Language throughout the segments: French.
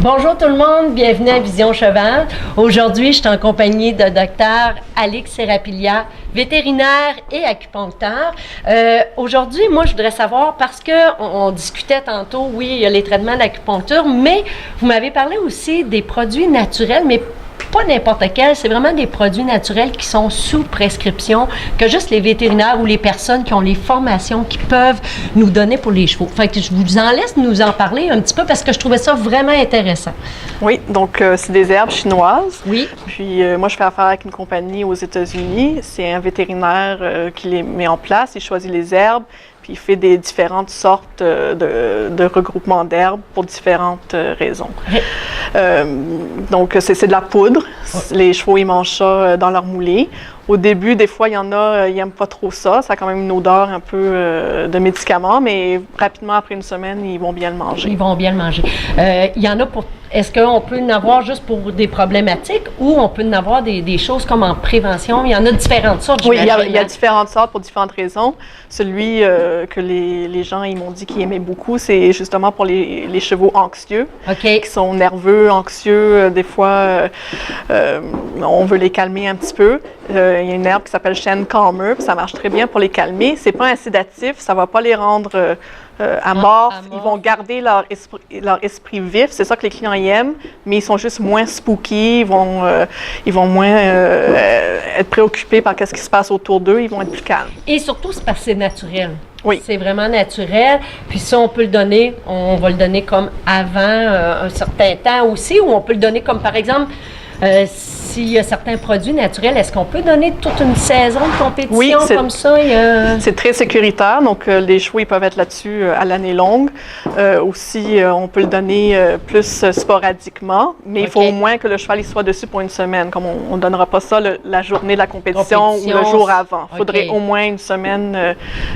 Bonjour tout le monde, bienvenue à Vision Cheval. Aujourd'hui, je suis en compagnie de Dr. Alix Serapilia, vétérinaire et acupuncteur. Aujourd'hui, moi, je voudrais savoir, parce qu'on discutait tantôt, oui, il y a les traitements d'acupuncture, mais vous m'avez parlé aussi des produits naturels, mais pas n'importe quel, c'est vraiment des produits naturels qui sont sous prescription, que juste les vétérinaires ou les personnes qui ont les formations qui peuvent nous donner pour les chevaux. Fait que je vous en laisse nous en parler un petit peu parce que je trouvais ça vraiment intéressant. Oui, donc c'est des herbes chinoises. Oui. Puis moi, je fais affaire avec une compagnie aux États-Unis. C'est un vétérinaire qui les met en place. Il choisit les herbes, puis il fait des différentes sortes de regroupements d'herbes pour différentes raisons. Donc, c'est de la poudre. Les chevaux, ils mangent ça dans leur moulée. Au début, des fois, il y en a, ils n'aiment pas trop ça. Ça a quand même une odeur un peu de médicament, mais rapidement, après une semaine, ils vont bien le manger. Ils vont bien le manger. Il y en a pour... Est-ce qu'on peut en avoir juste pour des problématiques ou on peut en avoir des choses comme en prévention? Il y en a différentes sortes, Oui, il y a différentes sortes pour différentes raisons. Celui que les gens ils m'ont dit qu'ils aimaient beaucoup, c'est justement pour les chevaux anxieux, qui sont nerveux, anxieux. Des fois, on veut les calmer un petit peu. Il y a une herbe qui s'appelle chêne calmer, puis ça marche très bien pour les calmer. C'est pas un sédatif, ça va pas les rendre amorphes. Ils vont garder leur esprit vif, c'est ça que les clients y aiment, mais ils sont juste moins spooky, ils vont moins être préoccupés par ce qui se passe autour d'eux, ils vont être plus calmes. Et surtout, c'est parce que c'est naturel. Oui. C'est vraiment naturel. Puis ça, on peut le donner, on va le donner comme avant un certain temps aussi, ou on peut le donner comme, par exemple, s'il y a certains produits naturels, est-ce qu'on peut donner toute une saison de compétition comme ça? C'est très sécuritaire, donc les chevaux ils peuvent être là-dessus à l'année longue. Aussi, on peut le donner plus sporadiquement, mais il faut au moins que le cheval il soit dessus pour une semaine, comme on ne donnera pas ça la journée de la compétition ou le jour avant. Il faudrait au moins une semaine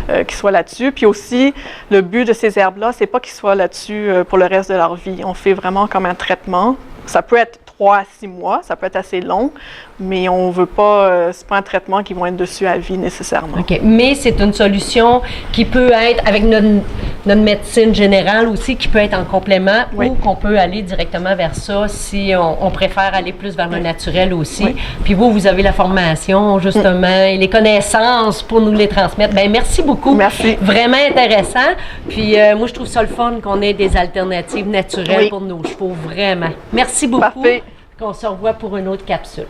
qu'il soit là-dessus. Puis aussi, le but de ces herbes-là, c'est pas qu'ils soient là-dessus pour le reste de leur vie. On fait vraiment comme un traitement. Ça peut être 3 à 6 mois, ça peut être assez long, mais on veut pas, c'est pas un traitement qui va être dessus à vie nécessairement. OK. Mais c'est une solution qui peut être, avec notre médecine générale aussi, qui peut être en complément ou qu'on peut aller directement vers ça si on préfère aller plus vers le naturel aussi. Oui. Puis vous avez la formation, justement, et les connaissances pour nous les transmettre. Bien, merci beaucoup. Merci. Vraiment intéressant. Puis moi, je trouve ça le fun qu'on ait des alternatives naturelles pour nos chevaux, vraiment. Merci beaucoup. Parfait. Qu'on se revoit pour une autre capsule.